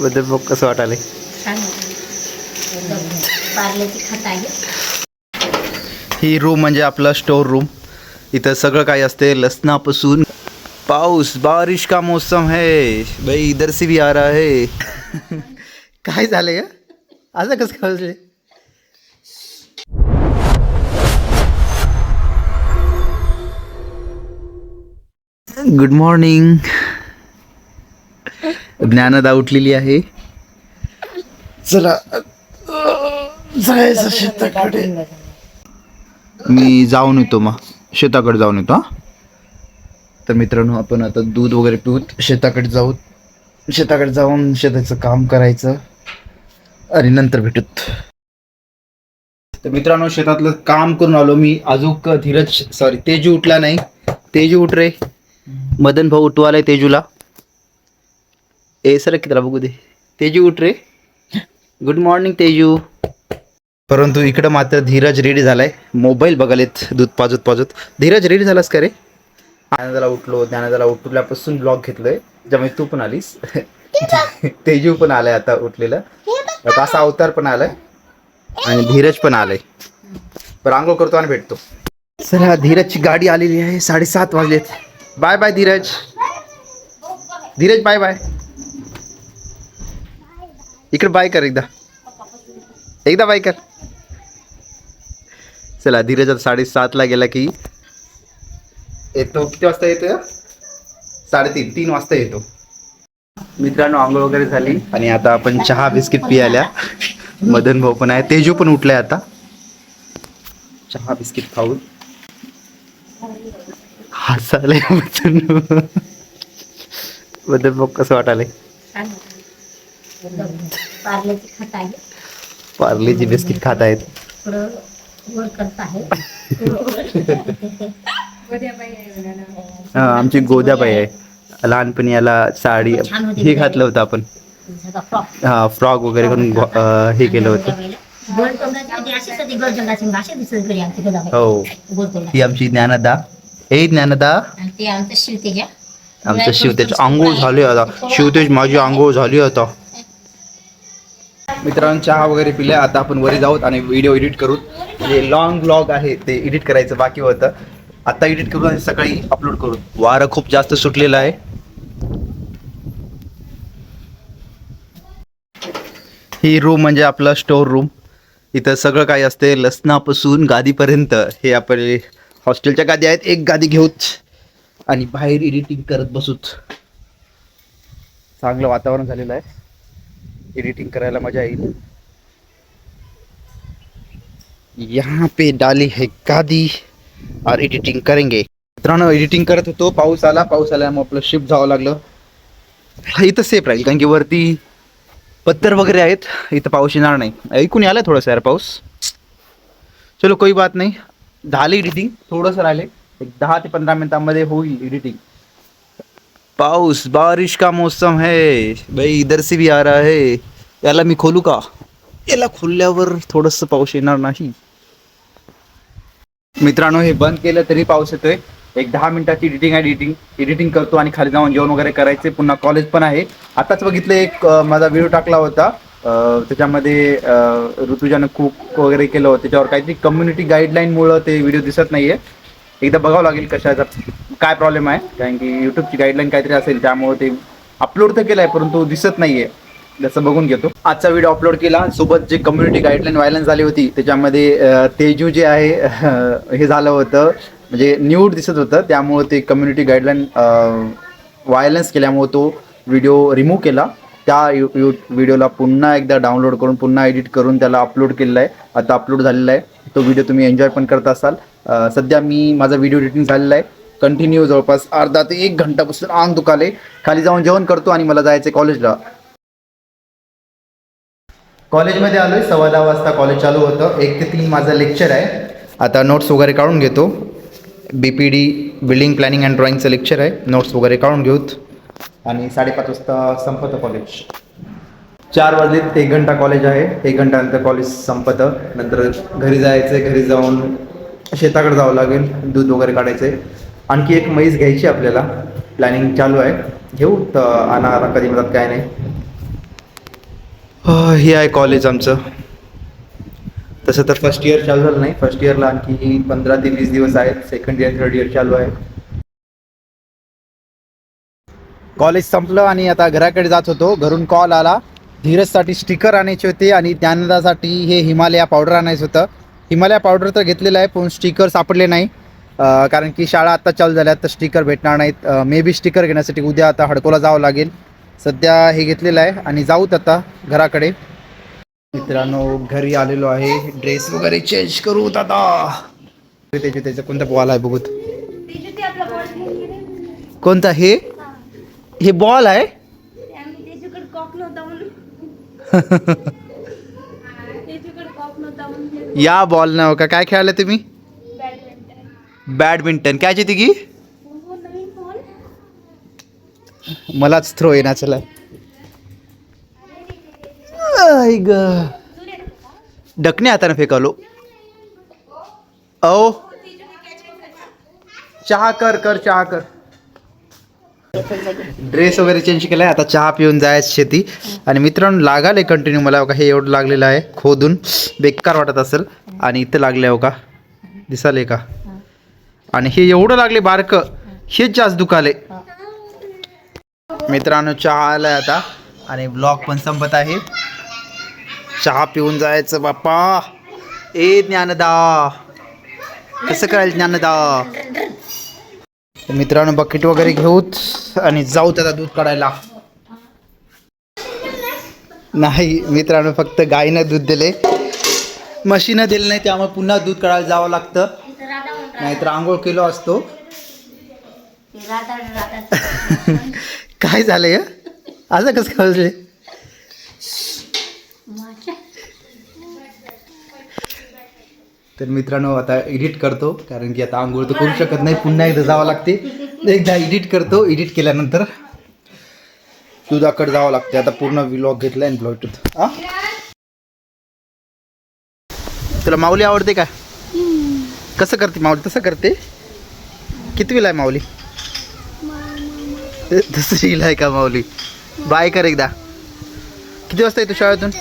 बद्दल बघ कसं वाटायलंय. छान एकदम पार्लेची खत आहे. ही रूम म्हणजे आपला स्टोर रूम. इथं सगळं काही असते लसणापासून. पाऊस बारिश का मौसम है भाई, इधर से भी आ रहा है. काय झालंय असं कसं काय? Good morning. ज्ञानदा उठलेली आहे. चला जायचं शेताकडे. मी जाऊन येतो मग शेताकडे जाऊन येतो हा. तर मित्रांनो, आपण आता दूध वगैरे पिऊत शेताकडे जाऊ. शेताकडे जाऊन शेताचं काम करायचं आणि नंतर भेटूत. तर मित्रांनो, शेतातलं काम करून आलो मी. अजून धीरज तेजू उठला नाही. तेजू उठ रे. मदन भाऊ उठवालाय तेजूला. सर की त्याला बघू दे. तेजू उठ रे. Good morning Teju. परंतु इकडं मात्र धीरज रेडी झालाय. मोबाईल बघालेत दूध पाजत पाजत. धीरज रेडी झालास का रे? ज्ञानदाला उठलो. ज्ञानदाला उठल्यापासून ब्लॉग घेतलोय. ज्यामुळे तू पण आलीस. तेजू पण आलाय आता उठलेलं. असा अवतार पण आलाय आणि धीरज पण आलाय. पण आंघोळ करतो आणि भेटतो. चला, धीरजची गाडी आलेली आहे. 7:30 वाजलेत. Bye bye Dheeraj. Dheeraj bye bye. इकडे बाय कर एकदा. एकदा बाय कर. चला, धीरज आता 7:30ला गेला की येतो. किती वाजता येतो? 3:30 वाजता येतो. मित्रांनो, आंघोळ वगैरे झाली आणि आता आपण चहा बिस्किट पियाल्या. मदन भाऊ पण आहे. तेजू पण उठलाय आता. चहा बिस्किट खाऊन हसायला. मदन भाऊ कसं वाटायलंय? छान एकदम पार्लेची खत आहे. पार्लेची बिस्किट खात आहेत. थोडं गोड करत आहे. आमची गोद्याबाई आहे. लहानपणी याला साडी हे घातलं होतं आपण. हा, फ्रॉक वगैरे करून हे केलं होतं. हो, ती आमची ज्ञानदा. ज्ञानदा. आमचं शिवतेज आंघोळ झाली आता. शिवतेज माझी आंघोळ झाली आता. मित्रांनो, चहा वगैरे पिल्या. आता आपण वरी जाऊत आणि व्हिडिओ एडिट करू. जे लॉंग व्लॉग आहे ते एडिट करायचं बाकी होतं. आता एडिट करू आणि सकाळी अपलोड करू. वारं खूप जास्त सुटलेलं आहे. ही रूम म्हणजे आपला स्टोर रूम. इथं सगळं काही असते लसणापासून गादीपर्यंत. हे आपले हॉस्टेलच्या गादी आहेत. एक गादी घेऊत आणि बाहेर एडिटिंग करत बसूत. चांगलं वातावरण झालेलं आहे. एडिटिंग करायला मजा येईल. यहाँ पे डाली है गादी और एडिटिंग करेंगे. मित्रांनो, एडिटिंग करत होतो. पाऊस आला. पाऊस आल्यामुळे आपलं शिफ्ट जावं लागलं. इथं सेफ राहील कारण की वरती पत्तर वगैरे आहेत. इथं पाऊस येणार नाही. ऐकून आलाय थोडंसं यार पाऊस. चलो, कोई बात नाही. झाली एडिटिंग. थोडंसं राहिले. एक 10 ते 15 मिनिटांमध्ये होईल एडिटिंग. पाऊस बारिश का मौसम है भाई, इधर से भी आ रहा है. याला मी खोलू का? याला खोलल्यावर थोडंसं पाऊस येणार नाही. मित्रांनो, हे बंद केलं तरी पाऊस येतोय. एक 10 मिनिटाची एडिटिंग करतो आणि खाली जाऊन जेवण वगैरे करायचे. पुन्हा कॉलेज पण आहे. आताच बघितलं एक माझा व्हिडिओ टाकला होता. त्याच्यामध्ये ऋतुजानं कुक वगैरे केलं होतं. त्याच्यावर काहीतरी कम्युनिटी गाईडलाईनमुळं ते व्हिडिओ दिसत नाहीये. एकदा बघावं लागेल कशाचा काय प्रॉब्लेम आहे. कारण की यूट्यूबची गाईडलाईन काहीतरी असेल, त्यामुळे ते अपलोड तर केलं आहे परंतु दिसत नाहीये. जसं बघून घेतो. आजचा व्हिडिओ अपलोड केला. सोबत जे कम्युनिटी गाईडलाईन व्हायलन्स झाली होती त्याच्यामध्ये तेजू जे आहे हे झालं होतं, म्हणजे न्यूड दिसत होतं. त्यामुळे ते कम्युनिटी गाईडलाईन व्हायलन्स केल्यामुळे तो व्हिडिओ रिमूव्ह केला. त्या व्हिडिओला पुन्हा एकदा डाउनलोड करून पुन्हा एडिट करून त्याला अपलोड केलेला आहे. आता अपलोड झालेला आहे. तो व्हिडिओ तुम्ही एन्जॉय पण करत असाल. सध्या माझा व्हिडिओ एडिटिंग झालेला आहे. कंटिन्यू जवळपास अर्धा ते 1 घंटापासून अंग दुखाले. खाली जाऊन जेवण करतो आणि मला जायचं कॉलेजला. कॉलेजमध्ये आलोय. 10:15 वाजता कॉलेज चालू होतं. 1 ते 3 माझं लेक्चर आहे. आता नोट्स वगैरे काढून घेतो. BPD बिल्डिंग प्लॅनिंग अँड ड्रॉइंगचं लेक्चर आहे. नोट्स वगैरे काढून घेऊत आणि 5:30 वाजता संपतं कॉलेज. 4 वाजलेत. 1 घंटा कॉलेज आहे. 1 घंटानंतर कॉलेज संपतं. नंतर घरी जायचं. घरी जाऊन शेताकडे जावं लागेल. दूध वगैरे काढायचं आहे. आणखी एक म्हैस घ्यायची आपल्याला. प्लॅनिंग चालू आहे. घेऊ तर आणा कधी म्हणतात काय नाही. हे आहे कॉलेज आमचं. तसं तर फर्स्ट इयर चालू झालं नाही. फर्स्ट इयरला आणखी 15 ते 20 दिवस आहेत. सेकंड इयर थर्ड इयर चालू आहे. कॉलेज संपलं आणि आता घराकडे जात होतो. घरून कॉल आला, धीरजसाठी स्टिकर आणायचे होते आणि ज्ञानदासाठी हे हिमालया पावडर आणायचं होतं. हिमालया पावडर तर घेतलेलं आहे, पण स्टिकर सापडले नाही. कारण की शाळा आत्ता चालू झाल्या तर स्टिकर भेटणार नाहीत. मे बी स्टिकर घेण्यासाठी उद्या आता हडकोला जावं लागेल. सध्या हे घेतलेलं आहे आणि जाऊत आता घराकडे. मित्रांनो घरी आलेलो आहे. ड्रेस वगैरे चेंज करू आता. त्याचा कोणता बॉल आहे बघूत. कोणता हे बॉल आहे. या बॉल नाव का काय खेळायला तुम्ही. बॅडमिंटन काय येते की मलाच थ्रो येणार. चला डकने हाताने फेकालो. ओ चहा कर चहा कर. ड्रेस वगैरे चेंज केलाय. आता चहा पिऊन जायचं शेती. आणि मित्रांनो लागाले कंटिन्यू मला का हे एवढं लागलेलं आहे खोदून. बेकार वाटत असेल. आणि इथं लागले हो का दिसाले का. आणि हे एवढं लागले बारकं हेच जास्त दुखाले. मित्रांनो चहा आलाय आता आणि ब्लॉग पण संपत आहे. चहा पिऊन जायचं बाप्पा. ए ज्ञानदा कसं करायचं ज्ञानदा. मित्रांनो बकेट वगैरे घेऊत आणि जाऊ त्याचा दूध काढायला. नाही मित्रांनो फक्त गाईनं दूध दिले, म्हशीनं दिलं नाही, त्यामुळे पुन्हा दूध काढायला जावं लागतं. नाहीतर आंघोळ केलो असतो. काय झालंय असं कसं कळले. तर मित्रांनो आता एडिट करतो, कारण की आता आंघोळ तर करू शकत नाही, पुन्हा एकदा जावं लागते. एकदा एडिट करतो. एडिट केल्यानंतर दुधाकडे जावं लागते. आता पूर्ण व्लॉग घेतला आणि ब्लूटूथ. तुला माऊली आवडते का. कसं करते माऊली. तसं करते. कितवीला आहे माऊली. दुसरीला आहे का माऊली. बाय कर एकदा. किती वाजता येतो शाळेतून.